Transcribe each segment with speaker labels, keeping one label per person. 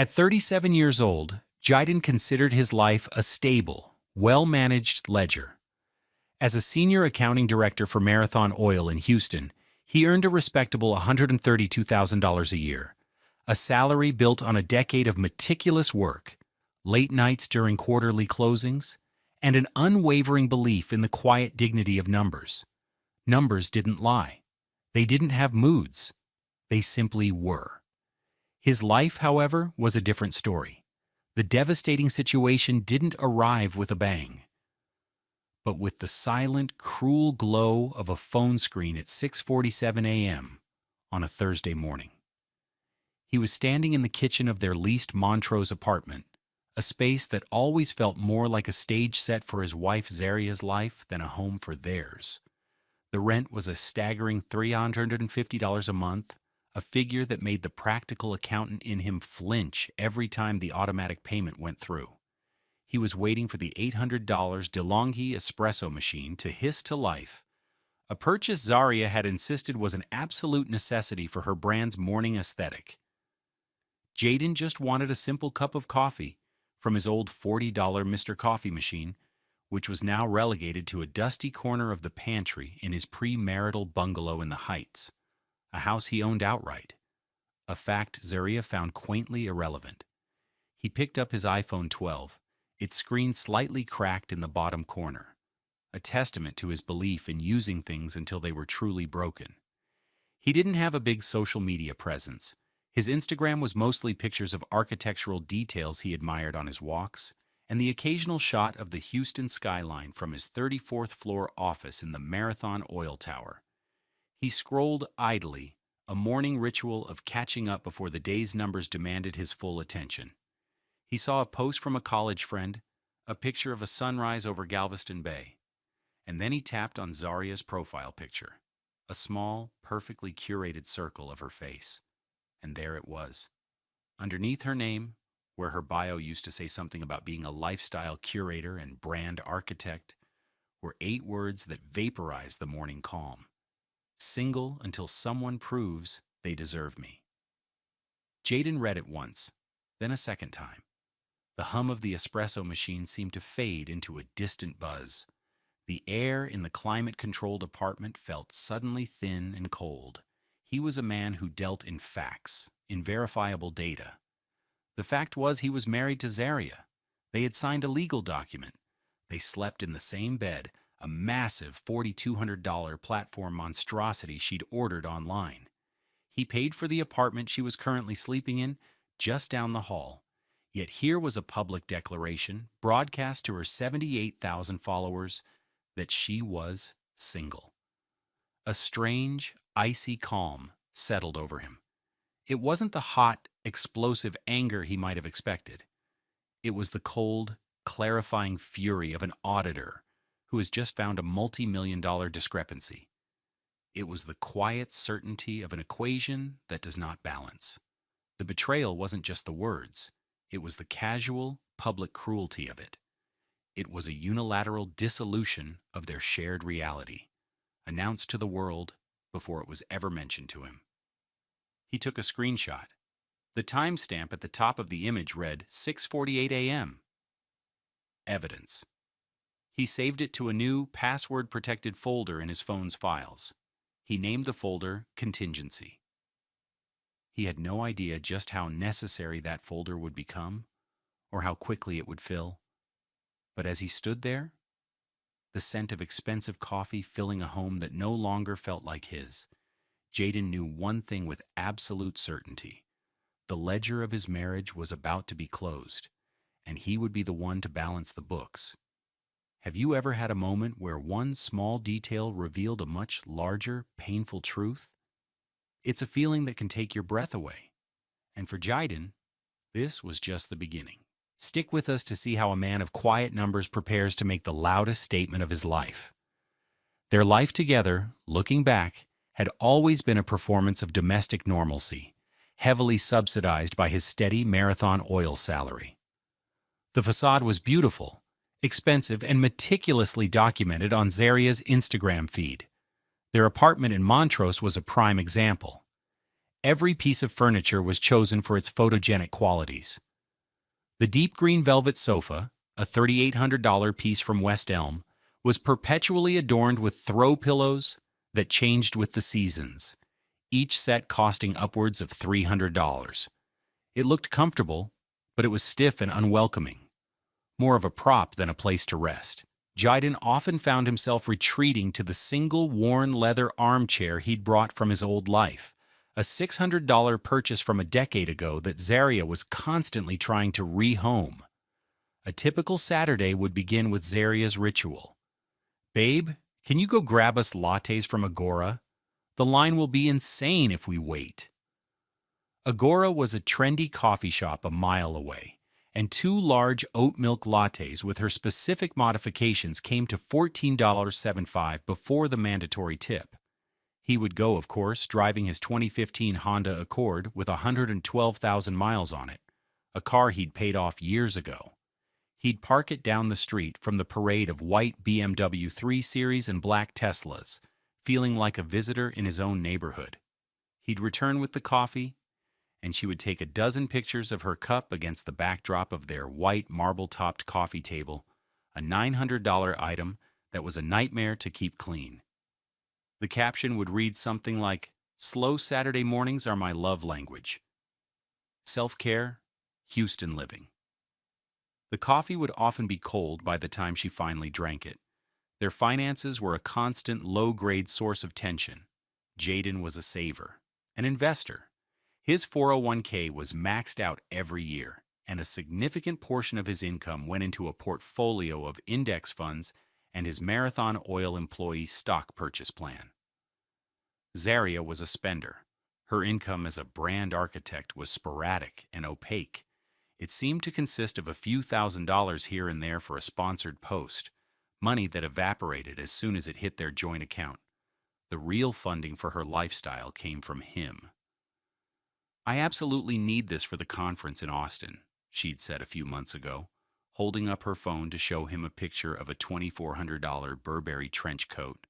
Speaker 1: At 37 years old, Jiden considered his life a stable, well-managed ledger. As a senior accounting director for Marathon Oil in Houston, he earned a respectable $132,000 a year, a salary built on a decade of meticulous work, late nights during quarterly closings, and an unwavering belief in the quiet dignity of numbers. Numbers didn't lie. They didn't have moods. They simply were. His life, however, was a different story. The devastating situation didn't arrive with a bang, but with the silent, cruel glow of a phone screen at 6:47 a.m. on a Thursday morning. He was standing in the kitchen of their leased Montrose apartment, a space that always felt more like a stage set for his wife Zaria's life than a home for theirs. The rent was a staggering $350 a month, a figure that made the practical accountant in him flinch every time the automatic payment went through. He was waiting for the $800 DeLonghi espresso machine to hiss to life, a purchase Zaria had insisted was an absolute necessity for her brand's morning aesthetic. Jiden just wanted a simple cup of coffee from his old $40 Mr. Coffee machine, which was now relegated to a dusty corner of the pantry in his premarital bungalow in the Heights, a house he owned outright, a fact Zaria found quaintly irrelevant. He picked up his iPhone 12, its screen slightly cracked in the bottom corner, a testament to his belief in using things until they were truly broken. He didn't have a big social media presence. His Instagram was mostly pictures of architectural details he admired on his walks, and the occasional shot of the Houston skyline from his 34th floor office in the Marathon Oil Tower. He scrolled idly, a morning ritual of catching up before the day's numbers demanded his full attention. He saw a post from a college friend, a picture of a sunrise over Galveston Bay, and then he tapped on Zaria's profile picture, a small, perfectly curated circle of her face. And there it was. Underneath her name, where her bio used to say something about being a lifestyle curator and brand architect, were 8 words that vaporized the morning calm. Single until someone proves they deserve me. Jiden read it once, then a second time. The hum of the espresso machine seemed to fade into a distant buzz. The air in the climate-controlled apartment felt suddenly thin and cold. He was a man who dealt in facts, in verifiable data. The fact was he was married to Zaria. They had signed a legal document. They slept in the same bed, a massive $4,200 platform monstrosity she'd ordered online. He paid for the apartment she was currently sleeping in, just down the hall. Yet here was a public declaration, broadcast to her 78,000 followers, that she was single. A strange, icy calm settled over him. It wasn't the hot, explosive anger he might have expected. It was the cold, clarifying fury of an auditor who has just found a multi-million-dollar discrepancy. It was the quiet certainty of an equation that does not balance. The betrayal wasn't just the words. It was the casual, public cruelty of it. It was a unilateral dissolution of their shared reality, announced to the world before it was ever mentioned to him. He took a screenshot. The timestamp at the top of the image read 6:48 a.m. Evidence. He saved it to a new, password-protected folder in his phone's files. He named the folder Contingency. He had no idea just how necessary that folder would become, or how quickly it would fill. But as he stood there, the scent of expensive coffee filling a home that no longer felt like his, Jiden knew one thing with absolute certainty. The ledger of his marriage was about to be closed, and he would be the one to balance the books. Have you ever had a moment where one small detail revealed a much larger, painful truth? It's a feeling that can take your breath away. And for Jiden, this was just the beginning. Stick with us to see how a man of quiet numbers prepares to make the loudest statement of his life. Their life together, looking back, had always been a performance of domestic normalcy, heavily subsidized by his steady Marathon Oil salary. The facade was beautiful, expensive, and meticulously documented on Zaria's Instagram feed. Their apartment in Montrose was a prime example. Every piece of furniture was chosen for its photogenic qualities. The deep green velvet sofa, a $3,800 piece from West Elm, was perpetually adorned with throw pillows that changed with the seasons, each set costing upwards of $300. It looked comfortable, but it was stiff and unwelcoming, more of a prop than a place to rest. Jiden often found himself retreating to the single worn leather armchair he'd brought from his old life, a $600 purchase from a decade ago that Zaria was constantly trying to rehome. A typical Saturday would begin with Zaria's ritual. "Babe, can you go grab us lattes from Agora? The line will be insane if we wait." Agora was a trendy coffee shop a mile away, and 2 large oat milk lattes with her specific modifications came to $14.75 before the mandatory tip. He would go, of course, driving his 2015 Honda Accord with 112,000 miles on it, a car he'd paid off years ago. He'd park it down the street from the parade of white BMW 3 Series and black Teslas, feeling like a visitor in his own neighborhood. He'd return with the coffee, and she would take a dozen pictures of her cup against the backdrop of their white marble-topped coffee table, a $900 item that was a nightmare to keep clean. The caption would read something like, "Slow Saturday mornings are my love language. Self-care, Houston living." The coffee would often be cold by the time she finally drank it. Their finances were a constant low-grade source of tension. Jayden was a saver, an investor. His 401k was maxed out every year, and a significant portion of his income went into a portfolio of index funds and his Marathon Oil employee stock purchase plan. Zaria was a spender. Her income as a brand architect was sporadic and opaque. It seemed to consist of a few $1,000s here and there for a sponsored post, money that evaporated as soon as it hit their joint account. The real funding for her lifestyle came from him. "I absolutely need this for the conference in Austin," she'd said a few months ago, holding up her phone to show him a picture of a $2,400 Burberry trench coat.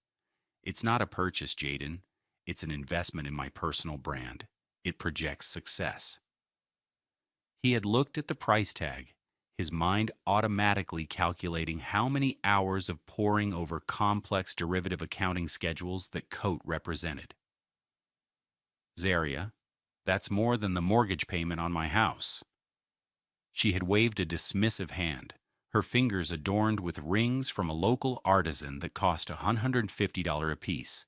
Speaker 1: "It's not a purchase, Jayden. It's an investment in my personal brand. It projects success." He had looked at the price tag, his mind automatically calculating how many hours of poring over complex derivative accounting schedules that coat represented. "Zaria, that's more than the mortgage payment on my house." She had waved a dismissive hand, her fingers adorned with rings from a local artisan that cost $150 apiece.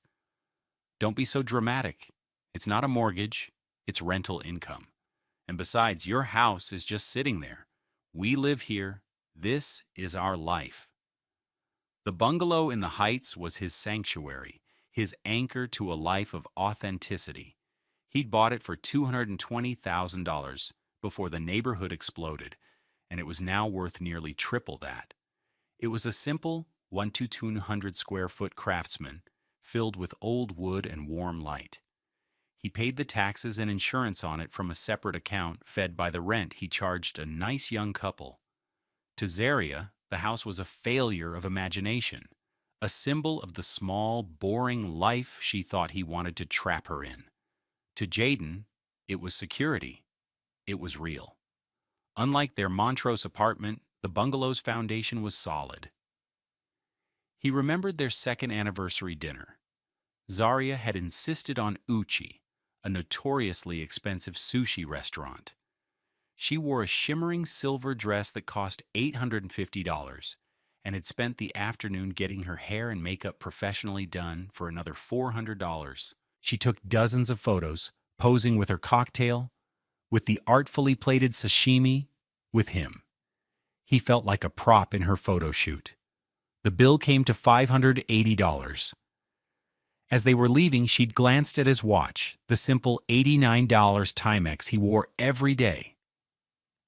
Speaker 1: "Don't be so dramatic. It's not a mortgage, it's rental income. And besides, your house is just sitting there. We live here. This is our life." The bungalow in the Heights was his sanctuary, his anchor to a life of authenticity. He'd bought it for $220,000 before the neighborhood exploded, and it was now worth nearly triple that. It was a simple 1 to 200 square foot craftsman, filled with old wood and warm light. He paid the taxes and insurance on it from a separate account fed by the rent he charged a nice young couple. To Zaria, the house was a failure of imagination, a symbol of the small, boring life she thought he wanted to trap her in. To Jayden, it was security. It was real. Unlike their Montrose apartment, the bungalow's foundation was solid. He remembered their second anniversary dinner. Zaria had insisted on Uchi, a notoriously expensive sushi restaurant. She wore a shimmering silver dress that cost $850 and had spent the afternoon getting her hair and makeup professionally done for another $400. She took dozens of photos, posing with her cocktail, with the artfully plated sashimi, with him. He felt like a prop in her photo shoot. The bill came to $580. As they were leaving, she'd glanced at his watch, the simple $89 Timex he wore every day.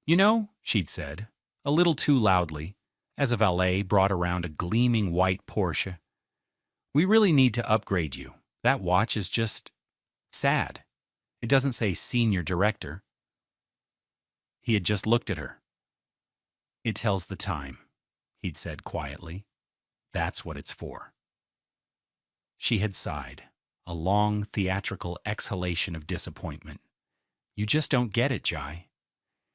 Speaker 1: "You know," she'd said, a little too loudly, as a valet brought around a gleaming white Porsche, "we really need to upgrade you. That watch is just sad. It doesn't say senior director." He had just looked at her. "It tells the time," he'd said quietly. "That's what it's for." She had sighed, a long, theatrical exhalation of disappointment. You just don't get it, Jai.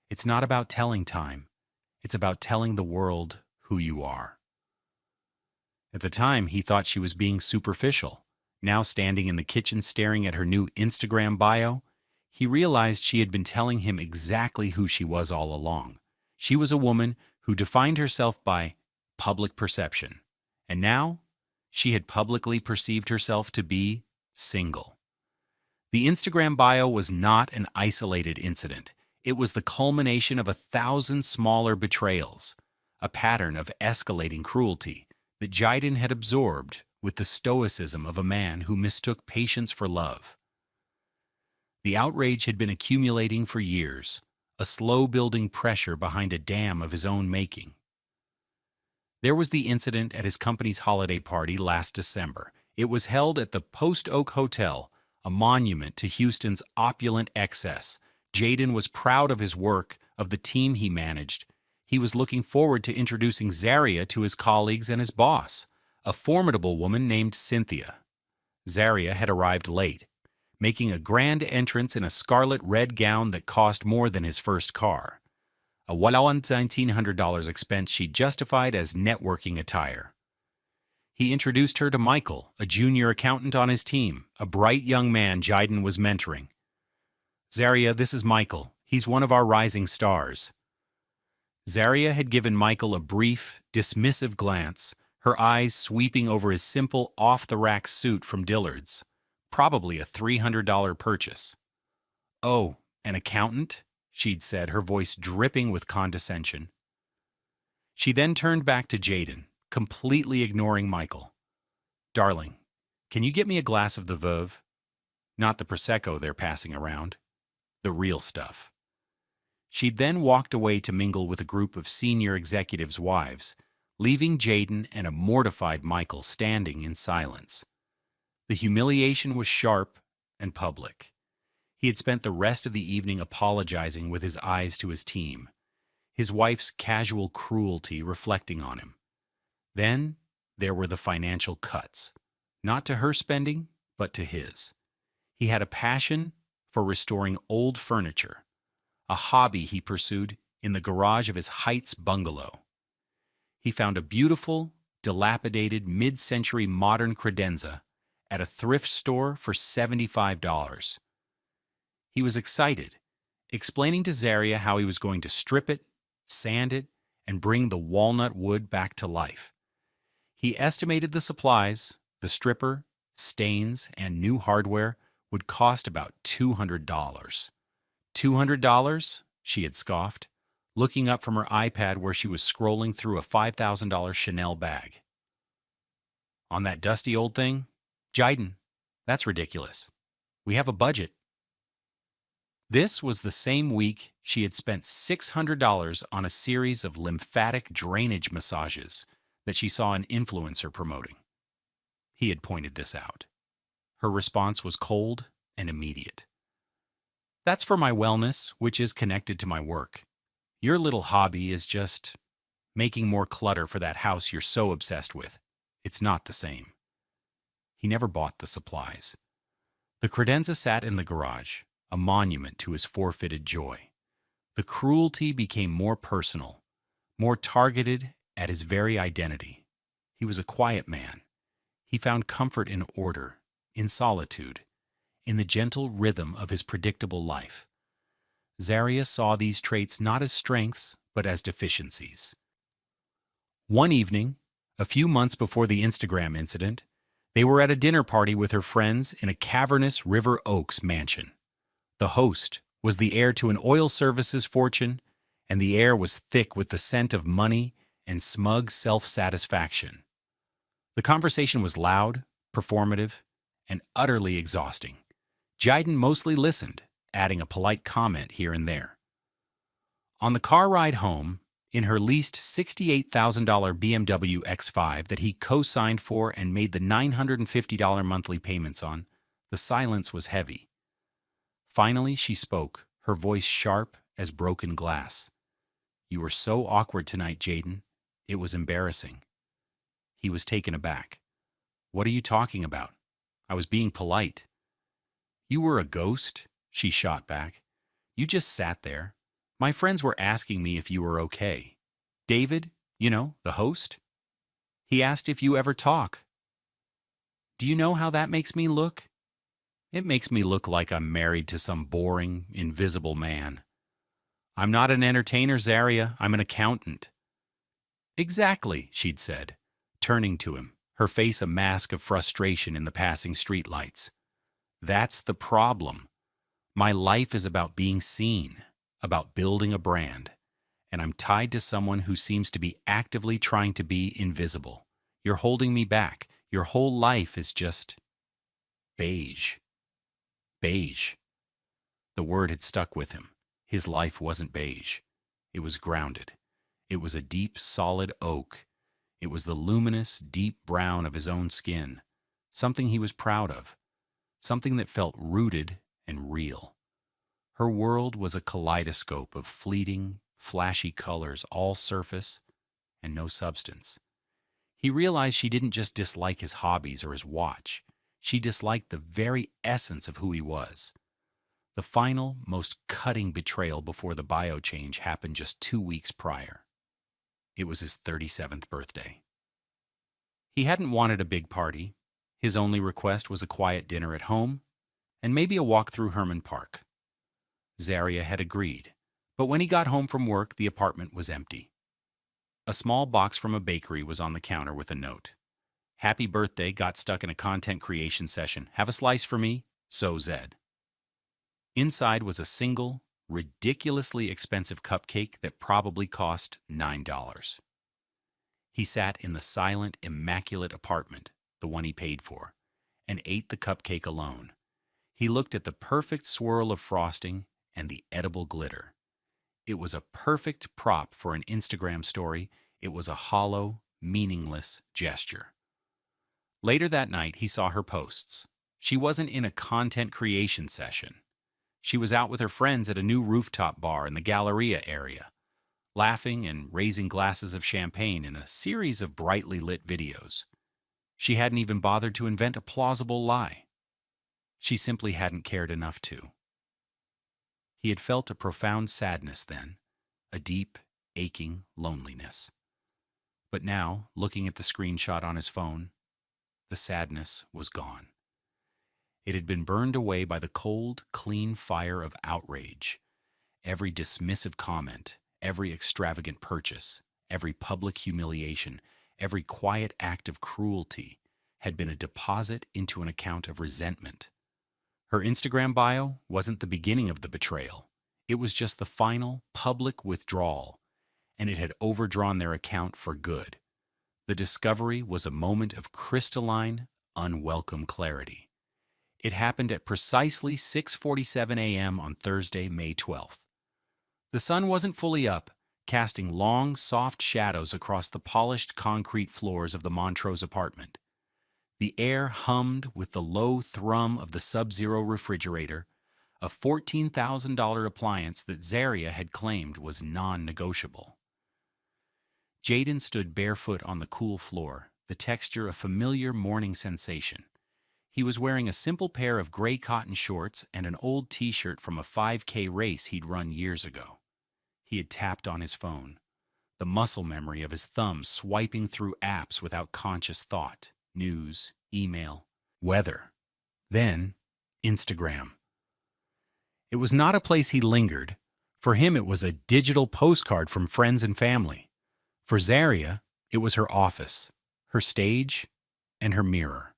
Speaker 1: It's not about telling time. It's about telling the world who you are. At the time, he thought she was being superficial. Now, standing in the kitchen staring at her new Instagram bio, he realized she had been telling him exactly who she was all along. She was a woman who defined herself by public perception. And now, she had publicly perceived herself to be single. The Instagram bio was not an isolated incident. It was the culmination of 1,000 smaller betrayals, a pattern of escalating cruelty that Jaiden had absorbed with the stoicism of a man who mistook patience for love. The outrage had been accumulating for years, a slow-building pressure behind a dam of his own making. There was the incident at his company's holiday party last December. It was held at the Post Oak Hotel, a monument to Houston's opulent excess. Jaiden was proud of his work, of the team he managed. He was looking forward to introducing Zaria to his colleagues and his boss, a formidable woman named Cynthia. Zaria had arrived late, making a grand entrance in a scarlet-red gown that cost more than his first car. A $1,900 expense she justified as networking attire. He introduced her to Michael, a junior accountant on his team, a bright young man Jaiden was mentoring. "Zaria, this is Michael. He's one of our rising stars." Zaria had given Michael a brief, dismissive glance, her eyes sweeping over his simple, off-the-rack suit from Dillard's, probably a $300 purchase. "Oh, an accountant?" she'd said, her voice dripping with condescension. She then turned back to Jaiden, completely ignoring Michael. "Darling, can you get me a glass of the Veuve? Not the Prosecco they're passing around. The real stuff." She'd then walked away to mingle with a group of senior executives' wives, leaving Jaiden and a mortified Michael standing in silence. The humiliation was sharp and public. He had spent the rest of the evening apologizing with his eyes to his team, his wife's casual cruelty reflecting on him. Then there were the financial cuts, not to her spending, but to his. He had a passion for restoring old furniture, a hobby he pursued in the garage of his Heights bungalow. He found a beautiful, dilapidated, mid-century modern credenza at a thrift store for $75. He was excited, explaining to Zaria how he was going to strip it, sand it, and bring the walnut wood back to life. He estimated the supplies, the stripper, stains, and new hardware would cost about $200. $200? She had scoffed, looking up from her iPad where she was scrolling through a $5,000 Chanel bag. "On that dusty old thing? Jaiden, that's ridiculous. We have a budget." This was the same week she had spent $600 on a series of lymphatic drainage massages that she saw an influencer promoting. He had pointed this out. Her response was cold and immediate. "That's for my wellness, which is connected to my work. Your little hobby is just making more clutter for that house you're so obsessed with. It's not the same." He never bought the supplies. The credenza sat in the garage, a monument to his forfeited joy. The cruelty became more personal, more targeted at his very identity. He was a quiet man. He found comfort in order, in solitude, in the gentle rhythm of his predictable life. Zaria saw these traits not as strengths, but as deficiencies. One evening, a few months before the Instagram incident, they were at a dinner party with her friends in a cavernous River Oaks mansion. The host was the heir to an oil services fortune, and the air was thick with the scent of money and smug self-satisfaction. The conversation was loud, performative, and utterly exhausting. Jaiden mostly listened, adding a polite comment here and there. On the car ride home, in her leased $68,000 BMW X5 that he co-signed for and made the $950 monthly payments on, the silence was heavy. Finally, she spoke, her voice sharp as broken glass. "You were so awkward tonight, Jaiden. It was embarrassing." He was taken aback. "What are you talking about? I was being polite. You were a ghost, she shot back. You just sat there. My friends were asking me if you were okay. David, the host, he asked if you ever talk. Do you know how that makes me look? It makes me look like I'm married to some boring, invisible man. I'm not an entertainer, Zaria. I'm an accountant. Exactly, she'd said, turning to him, her face a mask of frustration in the passing streetlights. That's the problem. My life is about being seen, about building a brand, and I'm tied to someone who seems to be actively trying to be invisible. You're holding me back. Your whole life is just beige. Beige. The word had stuck with him. His life wasn't beige. It was grounded. It was a deep, solid oak. It was the luminous, deep brown of his own skin, something he was proud of, something that felt rooted and real. Her world was a kaleidoscope of fleeting, flashy colors, all surface and no substance. He realized she didn't just dislike his hobbies or his watch. She disliked the very essence of who he was. The final, most cutting betrayal before the bio change happened just 2 weeks prior. It was his 37th birthday. He hadn't wanted a big party. His only request was a quiet dinner at home and maybe a walk through Herman Park. Zaria had agreed, but when he got home from work, the apartment was empty. A small box from a bakery was on the counter with a note. Happy birthday, got stuck in a content creation session. Have a slice for me? So Zed. Inside was a single, ridiculously expensive cupcake that probably cost $9. He sat in the silent, immaculate apartment, the one he paid for, and ate the cupcake alone. He looked at the perfect swirl of frosting and the edible glitter. It was a perfect prop for an Instagram story. It was a hollow, meaningless gesture. Later that night, he saw her posts. She wasn't in a content creation session. She was out with her friends at a new rooftop bar in the Galleria area, laughing and raising glasses of champagne in a series of brightly lit videos. She hadn't even bothered to invent a plausible lie. She simply hadn't cared enough to. He had felt a profound sadness then, a deep, aching loneliness. But now, looking at the screenshot on his phone, the sadness was gone. It had been burned away by the cold, clean fire of outrage. Every dismissive comment, every extravagant purchase, every public humiliation, every quiet act of cruelty had been a deposit into an account of resentment. Her Instagram bio wasn't the beginning of the betrayal. It was just the final, public withdrawal, and it had overdrawn their account for good. The discovery was a moment of crystalline, unwelcome clarity. It happened at precisely 6:47 a.m. on Thursday, May 12th. The sun wasn't fully up, casting long, soft shadows across the polished concrete floors of the Montrose apartment. The air hummed with the low thrum of the Sub-Zero refrigerator, a $14,000 appliance that Zaria had claimed was non-negotiable. Jaden stood barefoot on the cool floor, the texture a familiar morning sensation. He was wearing a simple pair of gray cotton shorts and an old t-shirt from a 5K race he'd run years ago. He had tapped on his phone, the muscle memory of his thumb swiping through apps without conscious thought, news, email, weather. Then, Instagram. It was not a place he lingered. For him, it was a digital postcard from friends and family. For Zaria, it was her office, her stage, and her mirror.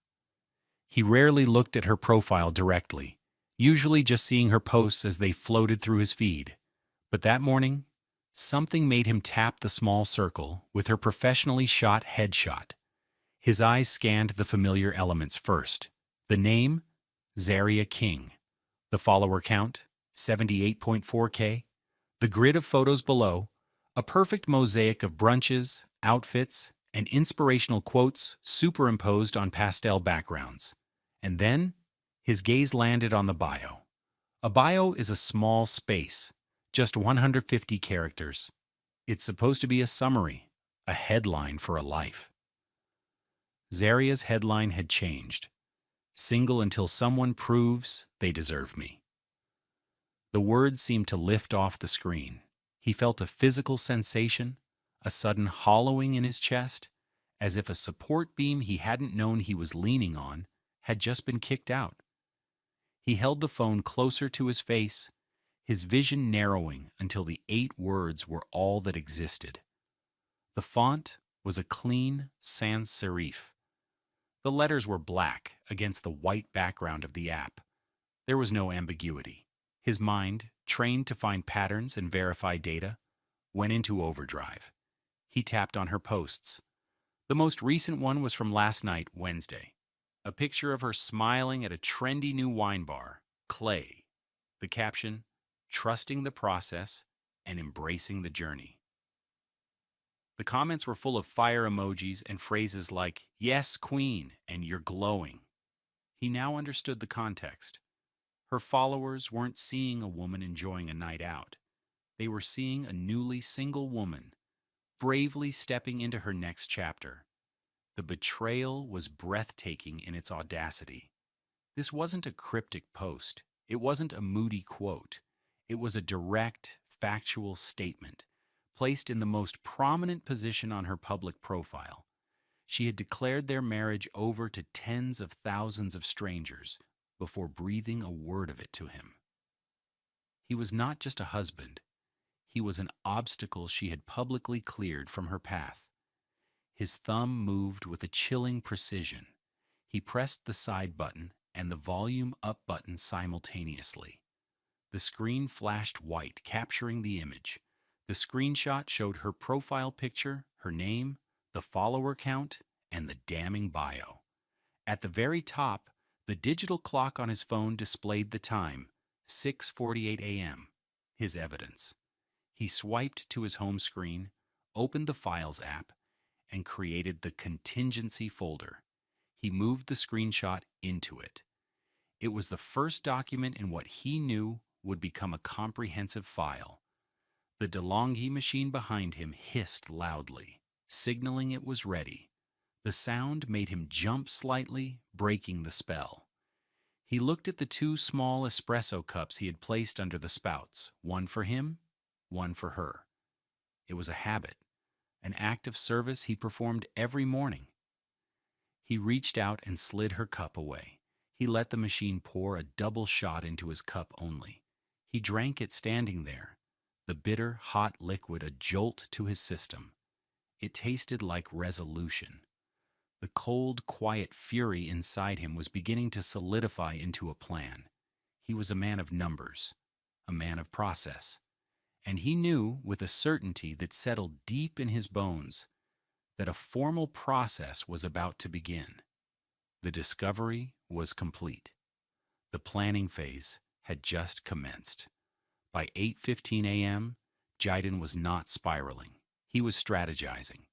Speaker 1: He rarely looked at her profile directly, usually just seeing her posts as they floated through his feed. But that morning, something made him tap the small circle with her professionally shot headshot. His eyes scanned the familiar elements first. The name, Zaria King. The follower count, 78.4K. The grid of photos below, a perfect mosaic of brunches, outfits, and inspirational quotes superimposed on pastel backgrounds. And then, his gaze landed on the bio. A bio is a small space, just 150 characters. It's supposed to be a summary, a headline for a life. Zaria's headline had changed. Single until someone proves they deserve me. The words seemed to lift off the screen. He felt a physical sensation, a sudden hollowing in his chest, as if a support beam he hadn't known he was leaning on had just been kicked out. He held the phone closer to his face, his vision narrowing until the 8 words were all that existed. The font was a clean sans serif. The letters were black against the white background of the app. There was no ambiguity. His mind, trained to find patterns and verify data, went into overdrive. He tapped on her posts. The most recent one was from last night, Wednesday. A picture of her smiling at a trendy new wine bar, Clay. The caption, "Trusting the process and embracing the journey." The comments were full of fire emojis and phrases like, "Yes, Queen," and "You're glowing." He now understood the context. Her followers weren't seeing a woman enjoying a night out. They were seeing a newly single woman, bravely stepping into her next chapter. The betrayal was breathtaking in its audacity. This wasn't a cryptic post. It wasn't a moody quote. It was a direct, factual statement, placed in the most prominent position on her public profile. She had declared their marriage over to tens of thousands of strangers before breathing a word of it to him. He was not just a husband. He was an obstacle she had publicly cleared from her path. His thumb moved with a chilling precision. He pressed the side button and the volume up button simultaneously. The screen flashed white, capturing the image. The screenshot showed her profile picture, her name, the follower count, and the damning bio. At the very top, the digital clock on his phone displayed the time, 6:48 a.m., his evidence. He swiped to his home screen, opened the Files app, and created the contingency folder. He moved the screenshot into it. It was the first document in what he knew would become a comprehensive file. The DeLonghi machine behind him hissed loudly, signaling it was ready. The sound made him jump slightly, breaking the spell. He looked at the 2 small espresso cups he had placed under the spouts, one for him, one for her. It was a habit, an act of service he performed every morning. He reached out and slid her cup away. He let the machine pour a double shot into his cup only. He drank it standing there, the bitter, hot liquid a jolt to his system. It tasted like resolution. The cold, quiet fury inside him was beginning to solidify into a plan. He was a man of numbers, a man of process. And he knew, with a certainty that settled deep in his bones, that a formal process was about to begin. The discovery was complete. The planning phase had just commenced. By 8:15 a.m., Jiden was not spiraling. He was strategizing.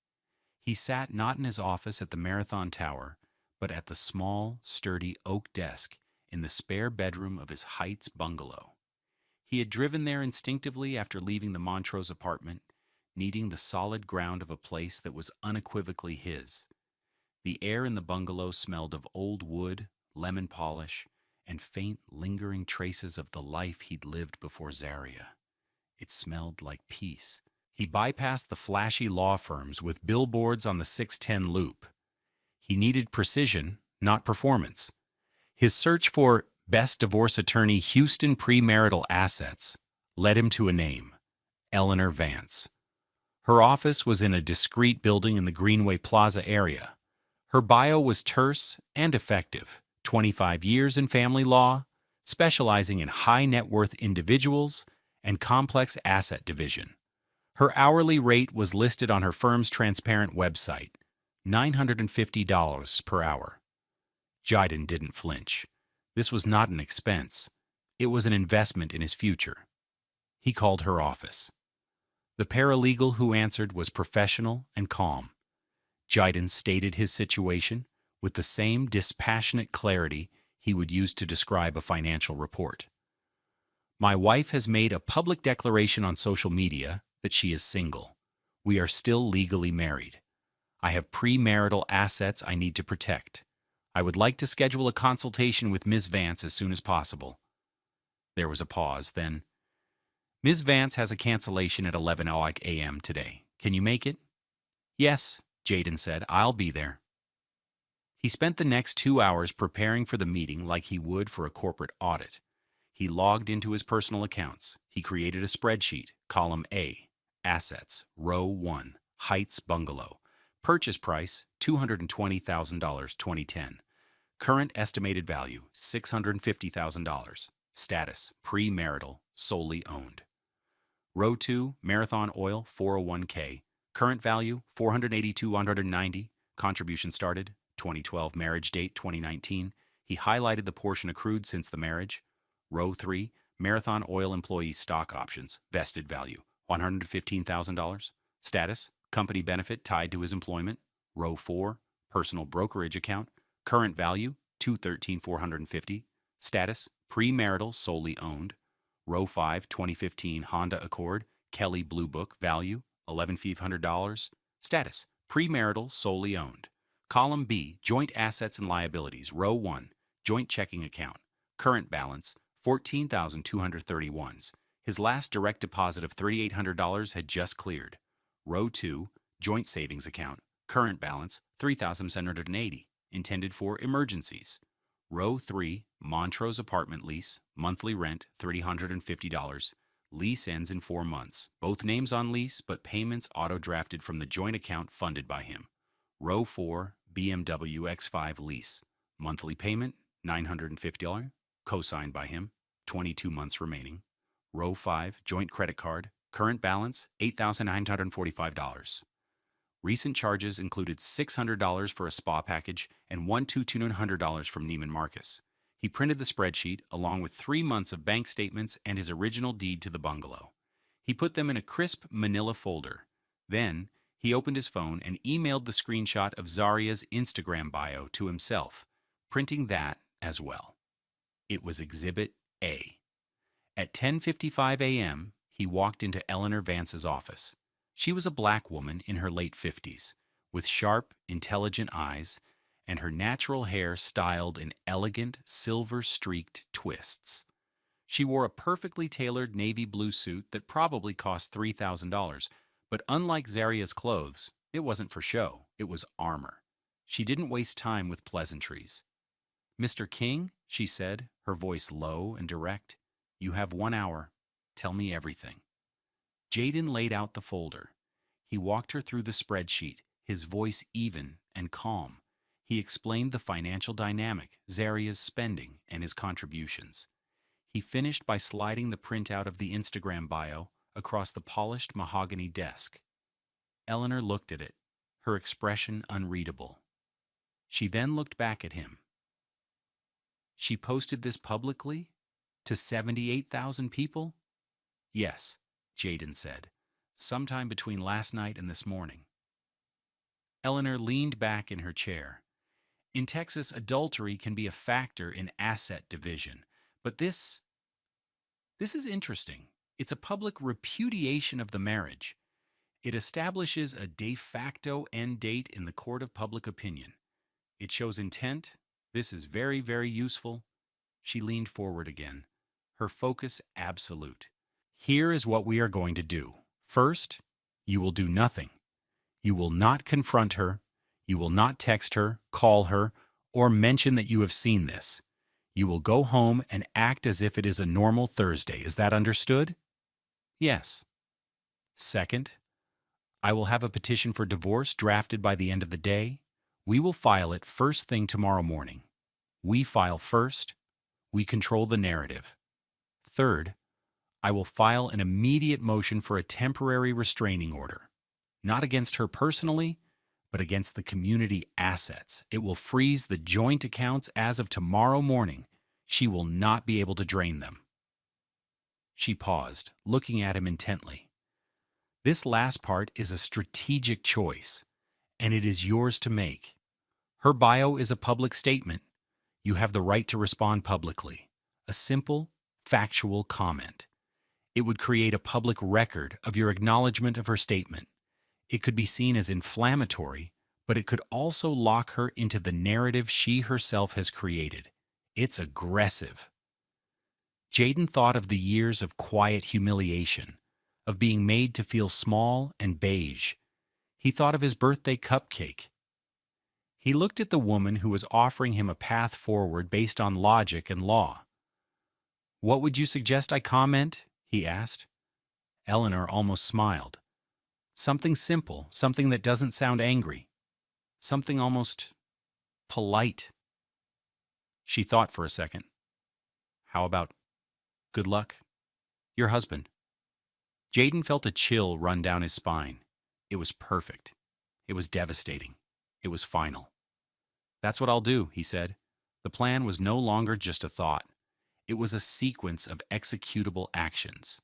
Speaker 1: He sat not in his office at the Marathon Tower, but at the small, sturdy oak desk in the spare bedroom of his Heights bungalow. He had driven there instinctively after leaving the Montrose apartment, needing the solid ground of a place that was unequivocally his. The air in the bungalow smelled of old wood, lemon polish, and faint, lingering traces of the life he'd lived before Zaria. It smelled like peace. He bypassed the flashy law firms with billboards on the 610 loop. He needed precision, not performance. His search for best divorce attorney Houston premarital assets led him to a name, Eleanor Vance. Her office was in a discreet building in the Greenway Plaza area. Her bio was terse and effective, 25 years in family law, specializing in high net worth individuals and complex asset division. Her hourly rate was listed on her firm's transparent website, $950 per hour. Jiden didn't flinch. This was not an expense. It was an investment in his future. He called her office. The paralegal who answered was professional and calm. Jiden stated his situation with the same dispassionate clarity he would use to describe a financial report. My wife has made a public declaration on social media that she is single. We are still legally married. I have premarital assets I need to protect. I would like to schedule a consultation with Ms. Vance as soon as possible. There was a pause, then, Ms. Vance has a cancellation at 11 a.m. today. Can you make it? Yes, Jaden said. I'll be there. He spent the next 2 hours preparing for the meeting like he would for a corporate audit. He logged into his personal accounts. He created a spreadsheet, column A, assets, row 1, Heights Bungalow. Purchase price, $220,000, 2010. Current estimated value, $650,000. Status, premarital, solely owned. Row 2, Marathon Oil, 401k. Current value, $482,190. Contribution started, 2012. Marriage date, 2019. He highlighted the portion accrued since the marriage. Row 3, Marathon Oil Employee Stock Options. Vested value, $115,000. Status, company benefit tied to his employment. Row 4, Personal Brokerage Account. Current value, $213,450. Status, premarital, solely owned. Row 5, 2015 Honda Accord, Kelly Blue Book, value, $11,500. Status, premarital, solely owned. Column B, joint assets and liabilities. Row 1, joint checking account. Current balance, $14,231. His last direct deposit of $3,800 had just cleared. Row 2, joint savings account. Current balance, $3,780, intended for emergencies. Row 3, Montrose apartment lease, monthly rent, $350. Lease ends in 4 months. Both names on lease, but payments auto-drafted from the joint account funded by him. Row 4, BMW X5 lease. Monthly payment, $950, co-signed by him, 22 months remaining. Row 5, joint credit card. Current balance, $8,945. Recent charges included $600 for a spa package and $1,200 from Neiman Marcus. He printed the spreadsheet along with 3 months of bank statements and his original deed to the bungalow. He put them in a crisp manila folder. Then, he opened his phone and emailed the screenshot of Zaria's Instagram bio to himself, printing that as well. It was Exhibit A. At 10:55 a.m., he walked into Eleanor Vance's office. She was a black woman in her late 50s, with sharp, intelligent eyes, and her natural hair styled in elegant, silver-streaked twists. She wore a perfectly tailored navy blue suit that probably cost $3,000, but unlike Zaria's clothes, it wasn't for show, it was armor. She didn't waste time with pleasantries. "Mr. King," she said, her voice low and direct, "you have 1 hour. Tell me everything." Jaden laid out the folder. He walked her through the spreadsheet, his voice even and calm. He explained the financial dynamic, Zaria's spending, and his contributions. He finished by sliding the printout of the Instagram bio across the polished mahogany desk. Eleanor looked at it, her expression unreadable. She then looked back at him. "She posted this publicly? To 78,000 people?" "Yes," Jaden said, "sometime between last night and this morning." Eleanor leaned back in her chair. In Texas, adultery can be a factor in asset division, but this is interesting. It's a public repudiation of the marriage. It establishes a de facto end date in the court of public opinion. It shows intent. This is very, very useful. She leaned forward again, her focus absolute. "Here is what we are going to do. First, you will do nothing. You will not confront her. You will not text her, call her, or mention that you have seen this. You will go home and act as if it is a normal Thursday. Is that understood?" "Yes." "Second, I will have a petition for divorce drafted by the end of the day. We will file it first thing tomorrow morning. We file first. We control the narrative. Third, I will file an immediate motion for a temporary restraining order, not against her personally, but against the community assets. It will freeze the joint accounts as of tomorrow morning. She will not be able to drain them." She paused, looking at him intently. "This last part is a strategic choice, and it is yours to make. Her bio is a public statement. You have the right to respond publicly. A simple, factual comment. It would create a public record of your acknowledgement of her statement. It could be seen as inflammatory, but it could also lock her into the narrative she herself has created. It's aggressive. Jaden thought of the years of quiet humiliation, of being made to feel small and beige. He thought of his birthday cupcake. He looked at the woman who was offering him a path forward based on logic and law. "What would you suggest I comment?" he asked. Eleanor almost smiled. "Something simple, something that doesn't sound angry. Something almost polite." She thought for a second. "How about good luck? Your husband." Jaden felt a chill run down his spine. It was perfect. It was devastating. It was final. "That's what I'll do," he said. The plan was no longer just a thought. It was a sequence of executable actions.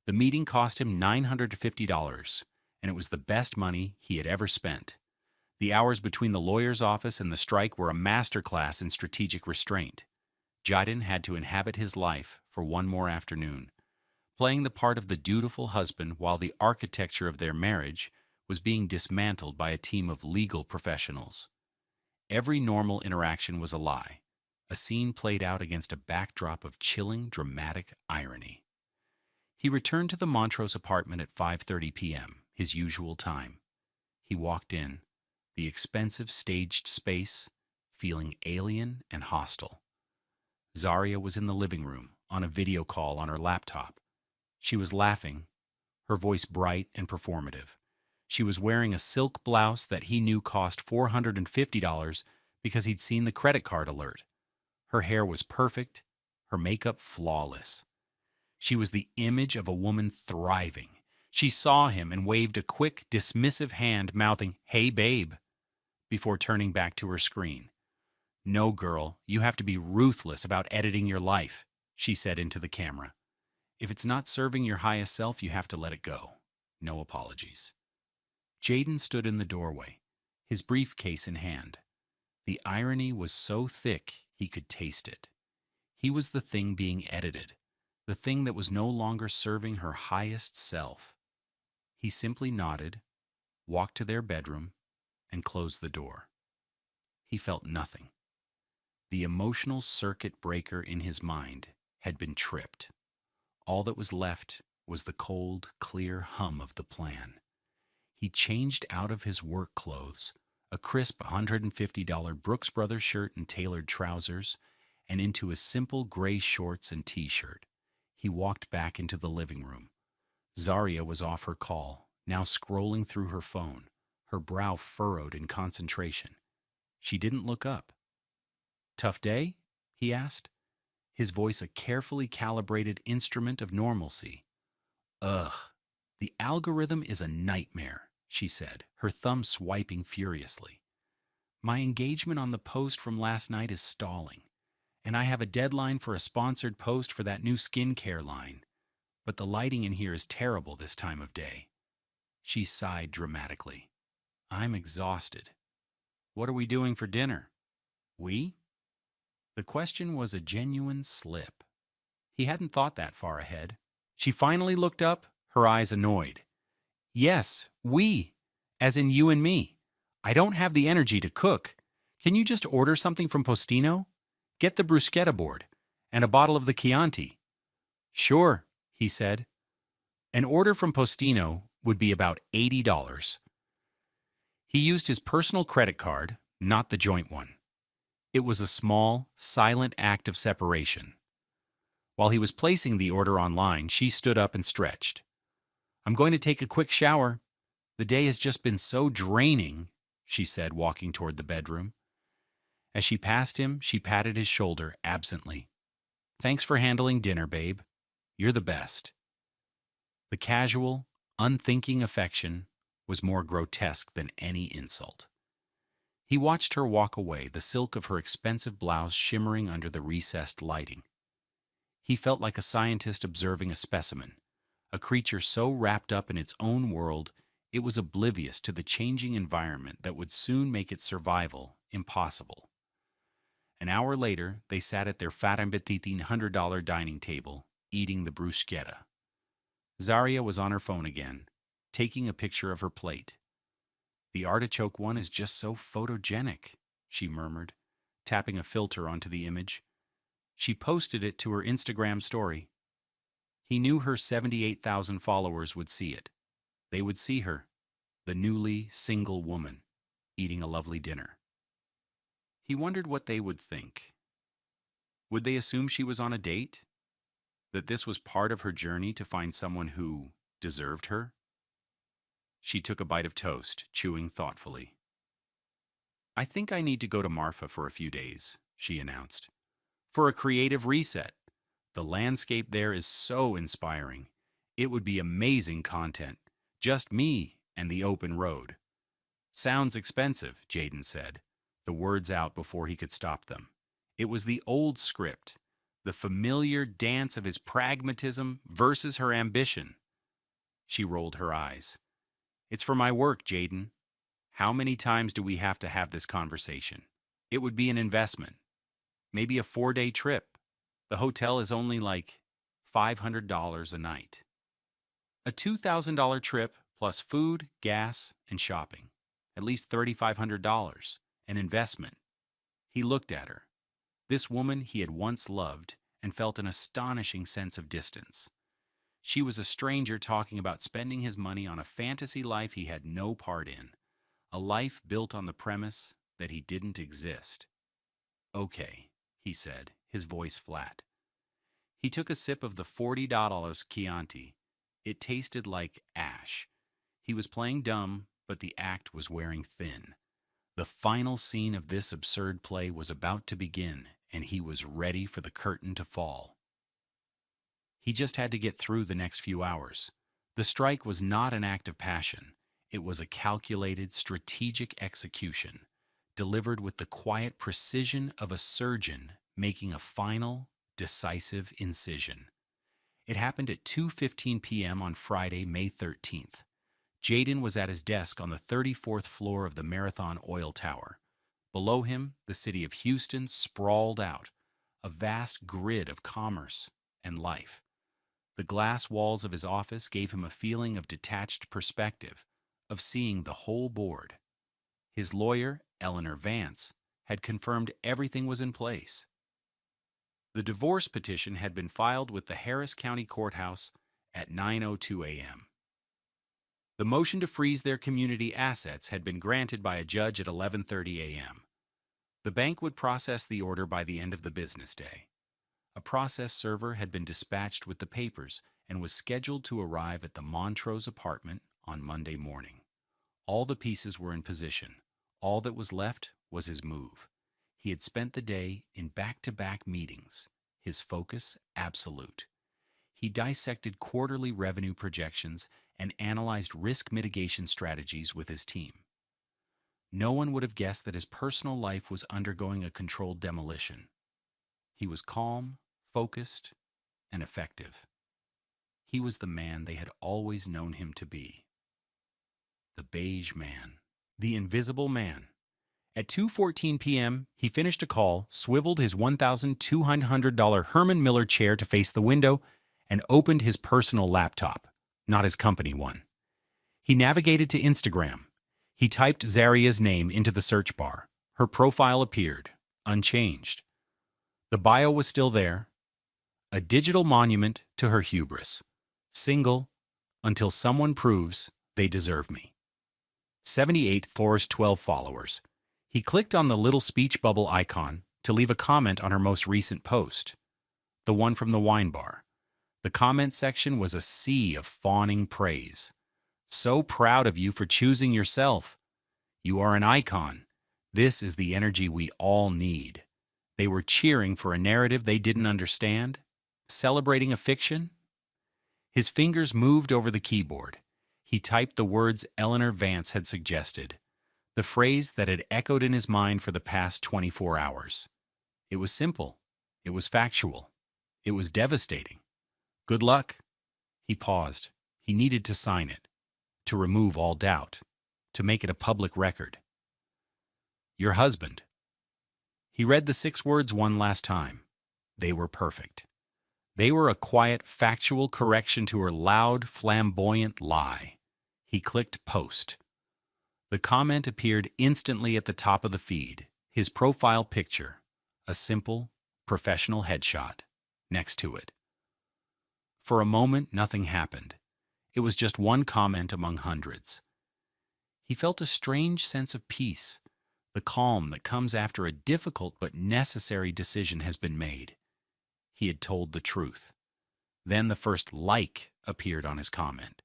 Speaker 1: The meeting cost him $950, and it was the best money he had ever spent. The hours between the lawyer's office and the strike were a masterclass in strategic restraint. Jaden had to inhabit his life for one more afternoon, playing the part of the dutiful husband while the architecture of their marriage was being dismantled by a team of legal professionals. Every normal interaction was a lie, a scene played out against a backdrop of chilling, dramatic irony. He returned to the Montrose apartment at 5:30 p.m., his usual time. He walked in, the expensive staged space, feeling alien and hostile. Zaria was in the living room, on a video call on her laptop. She was laughing, her voice bright and performative. She was wearing a silk blouse that he knew cost $450 because he'd seen the credit card alert. Her hair was perfect, her makeup flawless. She was the image of a woman thriving. She saw him and waved a quick, dismissive hand, mouthing, "Hey, babe," before turning back to her screen. "No, girl, you have to be ruthless about editing your life," she said into the camera. "If it's not serving your highest self, you have to let it go. No apologies." Jaden stood in the doorway, his briefcase in hand. The irony was so thick he could taste it. He was the thing being edited, the thing that was no longer serving her highest self. He simply nodded, walked to their bedroom, and closed the door. He felt nothing. The emotional circuit breaker in his mind had been tripped. All that was left was the cold, clear hum of the plan. He changed out of his work clothes, a crisp $150 Brooks Brothers shirt and tailored trousers, and into a simple gray shorts and t-shirt. He walked back into the living room. Zaria was off her call, now scrolling through her phone, her brow furrowed in concentration. She didn't look up. "Tough day?" he asked, his voice a carefully calibrated instrument of normalcy. "Ugh, the algorithm is a nightmare," she said, her thumb swiping furiously. "My engagement on the post from last night is stalling, and I have a deadline for a sponsored post for that new skincare line. But the lighting in here is terrible this time of day." She sighed dramatically. "I'm exhausted. What are we doing for dinner?" "We?" The question was a genuine slip. He hadn't thought that far ahead. She finally looked up, her eyes annoyed. "Yes, we, as in you and me. I don't have the energy to cook. Can you just order something from Postino? Get the bruschetta board and a bottle of the Chianti." "Sure," he said. An order from Postino would be about $80. He used his personal credit card, not the joint one. It was a small, silent act of separation. While he was placing the order online, she stood up and stretched. "I'm going to take a quick shower. The day has just been so draining," she said, walking toward the bedroom. As she passed him, she patted his shoulder absently. "Thanks for handling dinner, babe. You're the best." The casual, unthinking affection was more grotesque than any insult. He watched her walk away, the silk of her expensive blouse shimmering under the recessed lighting. He felt like a scientist observing a specimen, a creature so wrapped up in its own world it was oblivious to the changing environment that would soon make its survival impossible. An hour later, they sat at their fat ambititin $100 dining table, eating the bruschetta. Zaria was on her phone again, taking a picture of her plate. The artichoke one is just so photogenic, she murmured, tapping a filter onto the image. She posted it to her Instagram story. He knew her 78,000 followers would see it. They would see her, the newly single woman, eating a lovely dinner. He wondered what they would think. Would they assume she was on a date? That this was part of her journey to find someone who deserved her? She took a bite of toast, chewing thoughtfully. I think I need to go to Marfa for a few days, she announced. For a creative reset. The landscape there is so inspiring. It would be amazing content. Just me and the open road. Sounds expensive, Jaden said, the words out before he could stop them. It was the old script, the familiar dance of his pragmatism versus her ambition. She rolled her eyes. It's for my work, Jaden. How many times do we have to have this conversation? It would be an investment. Maybe a 4-day trip. The hotel is only like $500 a night. A $2,000 trip plus food, gas, and shopping. At least $3,500. An investment. He looked at her. This woman he had once loved and felt an astonishing sense of distance. She was a stranger talking about spending his money on a fantasy life he had no part in. A life built on the premise that he didn't exist. Okay, he said, his voice flat. He took a sip of the $40 Chianti. It tasted like ash. He was playing dumb, but the act was wearing thin. The final scene of this absurd play was about to begin, and he was ready for the curtain to fall. He just had to get through the next few hours. The strike was not an act of passion. It was a calculated, strategic execution, delivered with the quiet precision of a surgeon making a final, decisive incision. It happened at 2:15 p.m. on Friday, May 13th. Jaden was at his desk on the 34th floor of the Marathon Oil Tower. Below him, the city of Houston sprawled out, a vast grid of commerce and life. The glass walls of his office gave him a feeling of detached perspective, of seeing the whole board. His lawyer, Eleanor Vance, had confirmed everything was in place. The divorce petition had been filed with the Harris County Courthouse at 9:02 a.m. The motion to freeze their community assets had been granted by a judge at 11:30 a.m. The bank would process the order by the end of the business day. A process server had been dispatched with the papers and was scheduled to arrive at the Montrose apartment on Monday morning. All the pieces were in position. All that was left was his move. He had spent the day in back-to-back meetings, his focus absolute. He dissected quarterly revenue projections and analyzed risk mitigation strategies with his team. No one would have guessed that his personal life was undergoing a controlled demolition. He was calm, focused, and effective. He was the man they had always known him to be. The beige man. The invisible man. At 2:14 p.m., he finished a call, swiveled his $1,200 Herman Miller chair to face the window, and opened his personal laptop, not his company one. He navigated to Instagram. He typed Zaria's name into the search bar. Her profile appeared, unchanged. The bio was still there, a digital monument to her hubris. Single, until someone proves they deserve me. 78 Forest 12 followers. He clicked on the little speech bubble icon to leave a comment on her most recent post, the one from the wine bar. The comment section was a sea of fawning praise. So proud of you for choosing yourself. You are an icon. This is the energy we all need. They were cheering for a narrative they didn't understand, celebrating a fiction. His fingers moved over the keyboard. He typed the words Eleanor Vance had suggested, the phrase that had echoed in his mind for the past 24 hours. It was simple. It was factual. It was devastating. Good luck. He paused. He needed to sign it, to remove all doubt, to make it a public record. Your husband. He read the 6 words one last time. They were perfect. They were a quiet, factual correction to her loud, flamboyant lie. He clicked post. The comment appeared instantly at the top of the feed, his profile picture, a simple, professional headshot, next to it. For a moment, nothing happened. It was just one comment among hundreds. He felt a strange sense of peace, the calm that comes after a difficult but necessary decision has been made. He had told the truth. Then the first like appeared on his comment.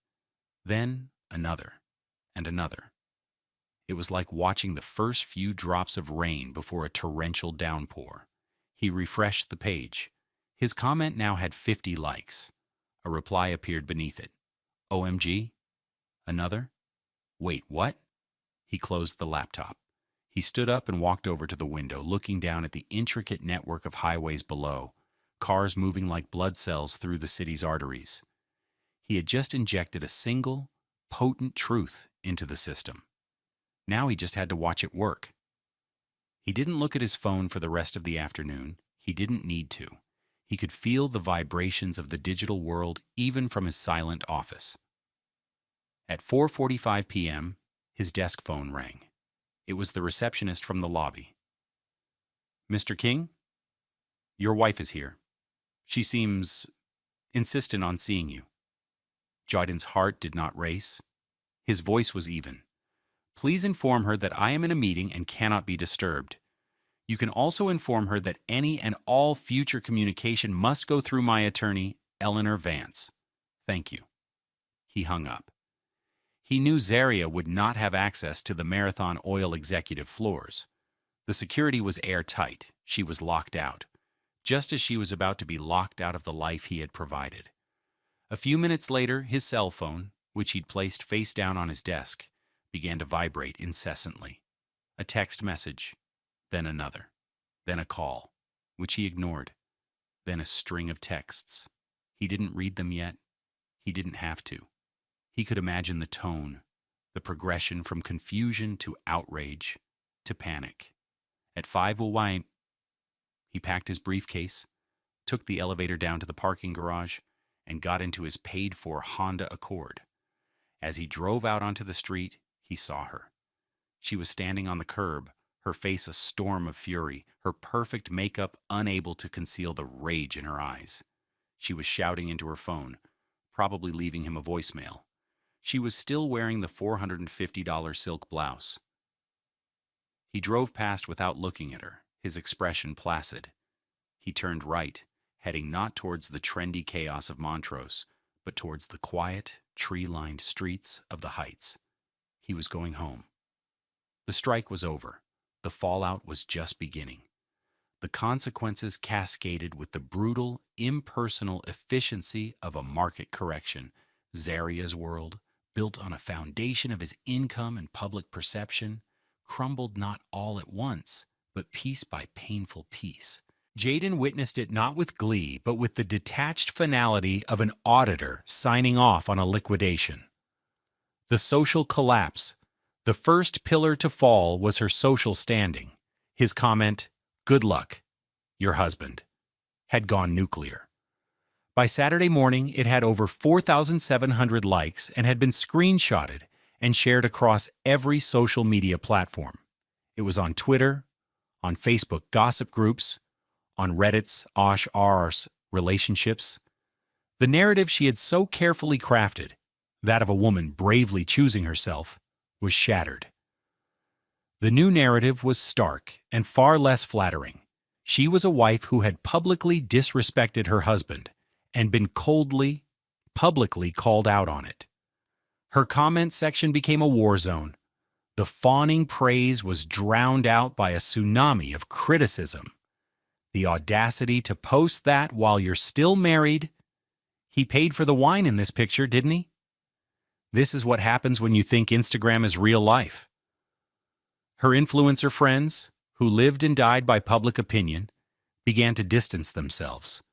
Speaker 1: Then another, and another. It was like watching the first few drops of rain before a torrential downpour. He refreshed the page. His comment now had 50 likes. A reply appeared beneath it. OMG? Another? Wait, what? He closed the laptop. He stood up and walked over to the window, looking down at the intricate network of highways below, cars moving like blood cells through the city's arteries. He had just injected a single, potent truth into the system. Now he just had to watch it work. He didn't look at his phone for the rest of the afternoon. He didn't need to. He could feel the vibrations of the digital world even from his silent office. At 4:45 p.m., his desk phone rang. It was the receptionist from the lobby. "Mr. King? Your wife is here. She seems insistent on seeing you." Jaiden's heart did not race. His voice was even. "Please inform her that I am in a meeting and cannot be disturbed. You can also inform her that any and all future communication must go through my attorney, Eleanor Vance. Thank you." He hung up. He knew Zaria would not have access to the Marathon Oil executive floors. The security was airtight. She was locked out, just as she was about to be locked out of the life he had provided. A few minutes later, his cell phone, which he'd placed face down on his desk, began to vibrate incessantly. A text message, then another, then a call, which he ignored, then a string of texts. He didn't read them yet. He didn't have to. He could imagine the tone, the progression from confusion to outrage to panic. At 5:01, he packed his briefcase, took the elevator down to the parking garage, and got into his paid-for Honda Accord. As he drove out onto the street, he saw her. She was standing on the curb, her face a storm of fury, her perfect makeup unable to conceal the rage in her eyes. She was shouting into her phone, probably leaving him a voicemail. She was still wearing the $450 silk blouse. He drove past without looking at her, his expression placid. He turned right, heading not towards the trendy chaos of Montrose, but towards the quiet, tree-lined streets of the Heights. He was going home. The strike was over. The fallout was just beginning. The consequences cascaded with the brutal, impersonal efficiency of a market correction. Zaria's world, built on a foundation of his income and public perception, crumbled not all at once, but piece by painful piece. Jaiden witnessed it not with glee, but with the detached finality of an auditor signing off on a liquidation. The social collapse. The first pillar to fall was her social standing. His comment, "Good luck, your husband," had gone nuclear. By Saturday morning, it had over 4,700 likes and had been screenshotted and shared across every social media platform. It was on Twitter, on Facebook gossip groups, on Reddit's Osh R's relationships. The narrative she had so carefully crafted, that of a woman bravely choosing herself, was shattered. The new narrative was stark and far less flattering. She was a wife who had publicly disrespected her husband and been coldly, publicly called out on it. Her comment section became a war zone. The fawning praise was drowned out by a tsunami of criticism. The audacity to post that while you're still married. He paid for the wine in this picture, didn't he? This is what happens when you think Instagram is real life. Her influencer friends, who lived and died by public opinion, began to distance themselves.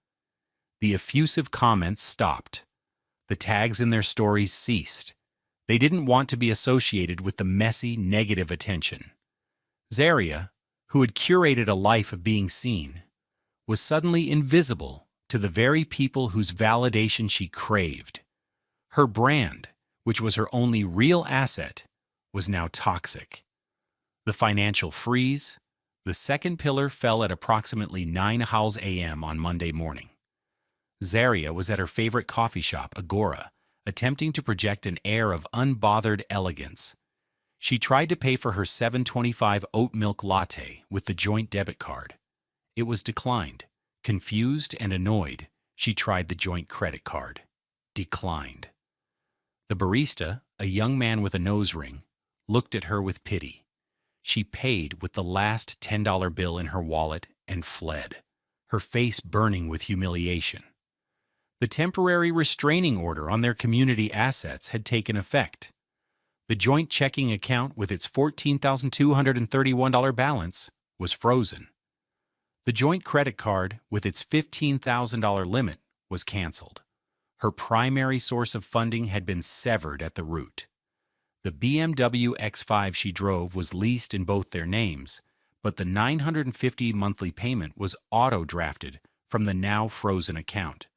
Speaker 1: The effusive comments stopped. The tags in their stories ceased. They didn't want to be associated with the messy, negative attention. Zaria, who had curated a life of being seen, was suddenly invisible to the very people whose validation she craved. Her brand, which was her only real asset, was now toxic. The financial freeze. The second pillar fell at approximately 9 a.m. on Monday morning. Zaria was at her favorite coffee shop, Agora, attempting to project an air of unbothered elegance. She tried to pay for her $7.25 oat milk latte with the joint debit card. It was declined. Confused and annoyed, she tried the joint credit card. Declined. The barista, a young man with a nose ring, looked at her with pity. She paid with the last $10 bill in her wallet and fled, her face burning with humiliation. The temporary restraining order on their community assets had taken effect. The joint checking account with its $14,231 balance was frozen. The joint credit card with its $15,000 limit was canceled. Her primary source of funding had been severed at the root. The BMW X5 she drove was leased in both their names, but the $950 monthly payment was auto-drafted from the now frozen account.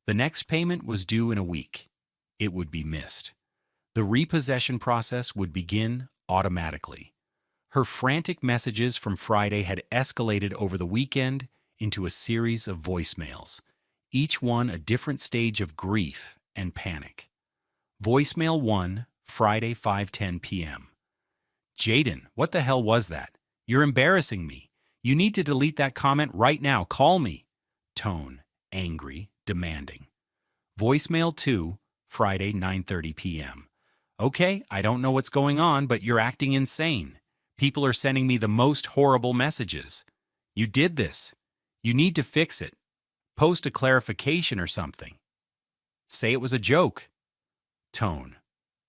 Speaker 1: The next payment was due in a week. It would be missed. The repossession process would begin automatically. Her frantic messages from Friday had escalated over the weekend into a series of voicemails, each one a different stage of grief and panic. Voicemail 1, Friday, 5:10 p.m. Jaden, what the hell was that? You're embarrassing me. You need to delete that comment right now. Call me. Tone, angry, demanding. Voicemail 2, Friday, 9:30 p.m. Okay, I don't know what's going on, but you're acting insane. People are sending me the most horrible messages. You did this. You need to fix it. Post a clarification or something. Say it was a joke. Tone,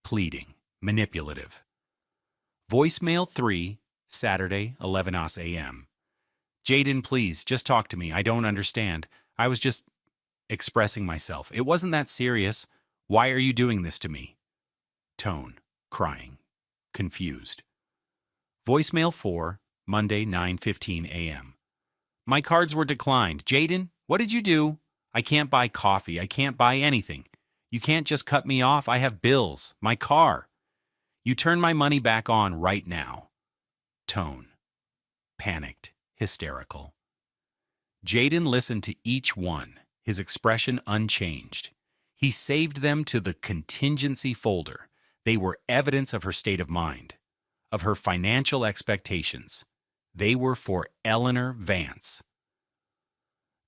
Speaker 1: pleading, manipulative. Voicemail 3, Saturday, 11 a.m. Jaden, please, just talk to me. I don't understand. I was just expressing myself. It wasn't that serious. Why are you doing this to me? Tone, crying, confused. Voicemail 4, Monday, 9:15 a.m. My cards were declined. Jaden, what did you do? I can't buy coffee. I can't buy anything. You can't just cut me off. I have bills. My car. You turn my money back on right now. Tone, panicked, hysterical. Jaden listened to each one, his expression unchanged. He saved them to the contingency folder. They were evidence of her state of mind, of her financial expectations. They were for Eleanor Vance.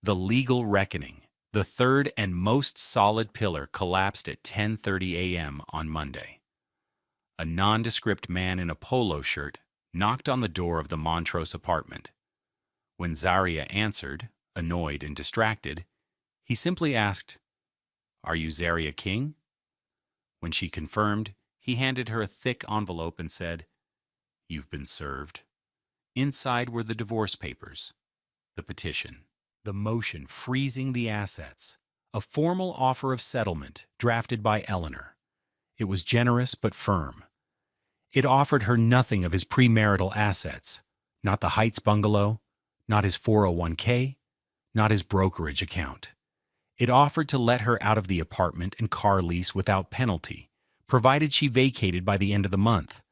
Speaker 1: The legal reckoning, the third and most solid pillar, collapsed at 10:30 a.m. on Monday. A nondescript man in a polo shirt knocked on the door of the Montrose apartment. When Zaria answered, annoyed and distracted, he simply asked, "Are you Zaria King?" When she confirmed, he handed her a thick envelope and said, "You've been served." Inside were the divorce papers, the petition, the motion freezing the assets, a formal offer of settlement drafted by Eleanor. It was generous but firm. It offered her nothing of his premarital assets, not the Heights bungalow, not his 401k, not his brokerage account. It offered to let her out of the apartment and car lease without penalty, provided she vacated by the end of the month.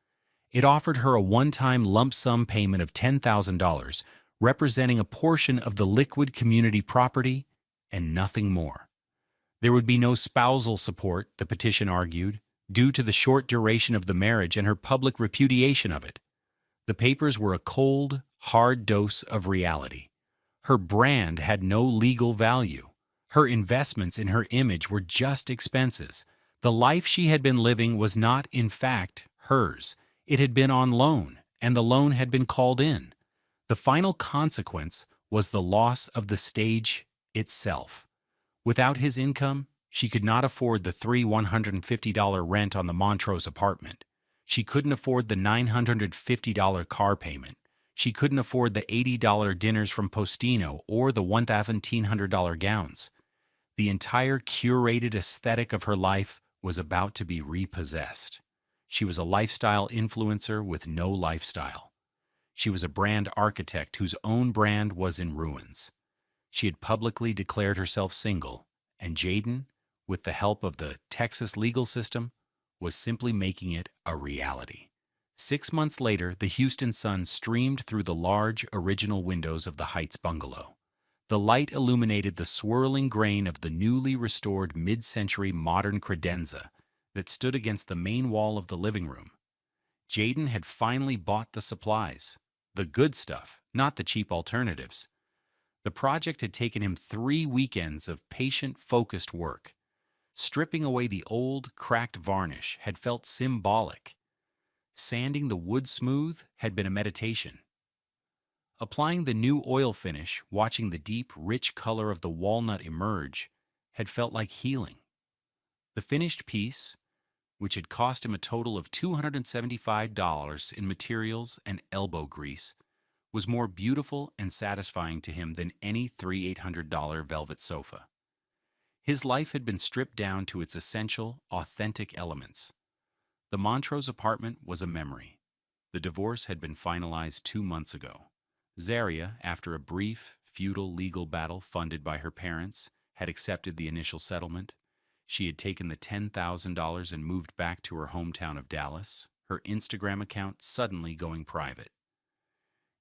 Speaker 1: It offered her a one-time lump sum payment of $10,000, representing a portion of the liquid community property, and nothing more. There would be no spousal support, the petition argued, due to the short duration of the marriage and her public repudiation of it. The papers were a cold, hard dose of reality. Her brand had no legal value. Her investments in her image were just expenses. The life she had been living was not, in fact, hers. It had been on loan, and the loan had been called in. The final consequence was the loss of the stage itself. Without his income, she could not afford the $150 rent on the Montrose apartment. She couldn't afford the $950 car payment. She couldn't afford the $80 dinners from Postino or the $1,100 gowns. The entire curated aesthetic of her life was about to be repossessed. She was a lifestyle influencer with no lifestyle. She was a brand architect whose own brand was in ruins. She had publicly declared herself single, and Jaden, with the help of the Texas legal system, was simply making it a reality. 6 months later, the Houston sun streamed through the large, original windows of the Heights bungalow. The light illuminated the swirling grain of the newly restored mid-century modern credenza that stood against the main wall of the living room. Jaden had finally bought the supplies, the good stuff, not the cheap alternatives. The project had taken him 3 weekends of patient, focused work. Stripping away the old, cracked varnish had felt symbolic. Sanding the wood smooth had been a meditation. Applying the new oil finish, watching the deep, rich color of the walnut emerge, had felt like healing. The finished piece, which had cost him a total of $275 in materials and elbow grease, was more beautiful and satisfying to him than any $800 velvet sofa. His life had been stripped down to its essential, authentic elements. The Montrose apartment was a memory. The divorce had been finalized 2 months ago. Zaria, after a brief, futile legal battle funded by her parents, had accepted the initial settlement. She had taken the $10,000 and moved back to her hometown of Dallas, her Instagram account suddenly going private.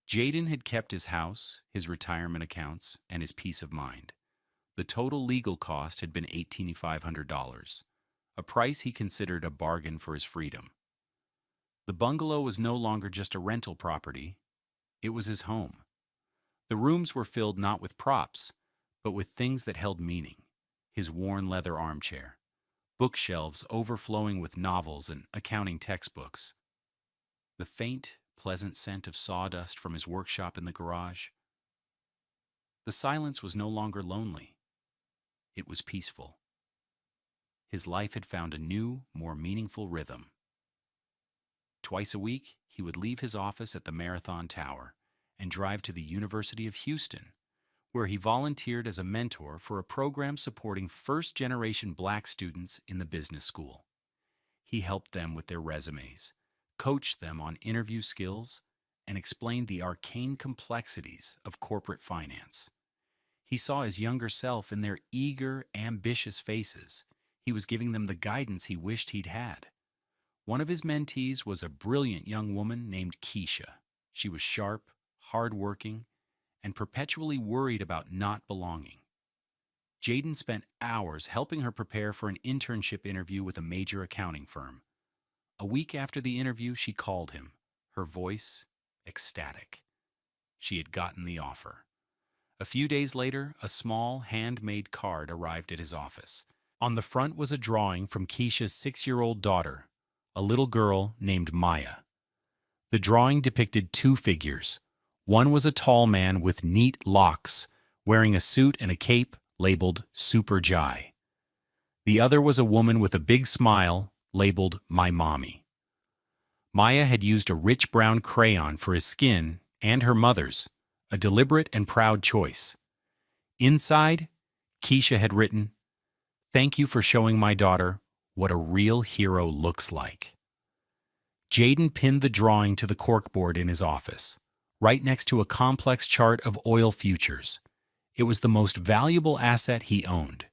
Speaker 1: Jaden had kept his house, his retirement accounts, and his peace of mind. The total legal cost had been $1,800, a price he considered a bargain for his freedom. The bungalow was no longer just a rental property. It was his home. The rooms were filled not with props, but with things that held meaning. His worn leather armchair, bookshelves overflowing with novels and accounting textbooks, the faint, pleasant scent of sawdust from his workshop in the garage. The silence was no longer lonely. It was peaceful. His life had found a new, more meaningful rhythm. Twice a week, he would leave his office at the Marathon Tower and drive to the University of Houston, where he volunteered as a mentor for a program supporting first-generation Black students in the business school. He helped them with their resumes, coached them on interview skills, and explained the arcane complexities of corporate finance. He saw his younger self in their eager, ambitious faces. He was giving them the guidance he wished he'd had. One of his mentees was a brilliant young woman named Keisha. She was sharp, hardworking, and perpetually worried about not belonging. Jaden spent hours helping her prepare for an internship interview with a major accounting firm. A week after the interview, she called him, her voice ecstatic. She had gotten the offer. A few days later, a small, handmade card arrived at his office. On the front was a drawing from Keisha's 6-year-old daughter, a little girl named Maya. The drawing depicted 2 figures. One was a tall man with neat locks, wearing a suit and a cape labeled Super Jai. The other was a woman with a big smile labeled My Mommy. Maya had used a rich brown crayon for his skin and her mother's, a deliberate and proud choice. Inside, Keisha had written, "Thank you for showing my daughter what a real hero looks like." Jaden pinned the drawing to the corkboard in his office, right next to a complex chart of oil futures. It was the most valuable asset he owned.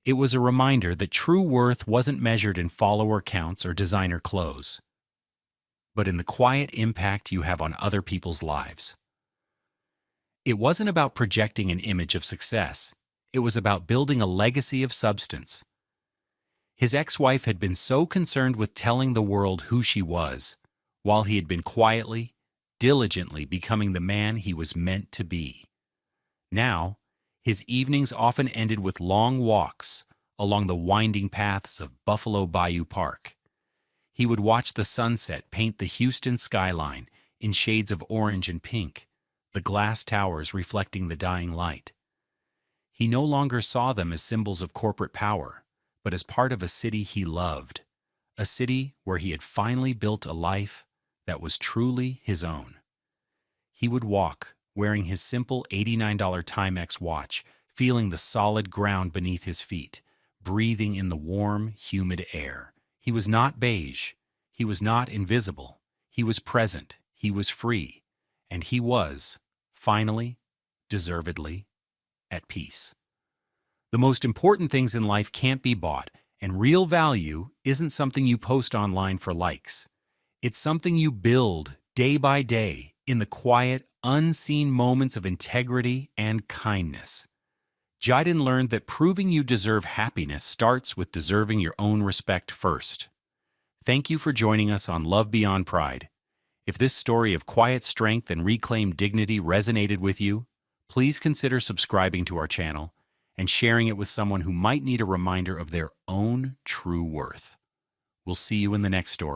Speaker 1: It was a reminder that true worth wasn't measured in follower counts or designer clothes, but in the quiet impact you have on other people's lives. It wasn't about projecting an image of success. It was about building a legacy of substance. His ex-wife had been so concerned with telling the world who she was, while he had been quietly, diligently becoming the man he was meant to be. Now, his evenings often ended with long walks along the winding paths of Buffalo Bayou Park. He would watch the sunset paint the Houston skyline in shades of orange and pink, the glass towers reflecting the dying light. He no longer saw them as symbols of corporate power, but as part of a city he loved, a city where he had finally built a life that was truly his own. He would walk, wearing his simple $89 Timex watch, feeling the solid ground beneath his feet, breathing in the warm, humid air. He was not beige. He was not invisible. He was present. He was free. And he was, finally, deservedly, at peace. The most important things in life can't be bought, And real value isn't something you post online for likes. It's something you build day by day in the quiet, unseen moments of integrity and kindness. Jiden learned that proving you deserve happiness starts with deserving your own respect first. Thank you for joining us on Love Beyond Pride. If this story of quiet strength and reclaimed dignity resonated with you, please consider subscribing to our channel and sharing it with someone who might need a reminder of their own true worth. We'll see you in the next story.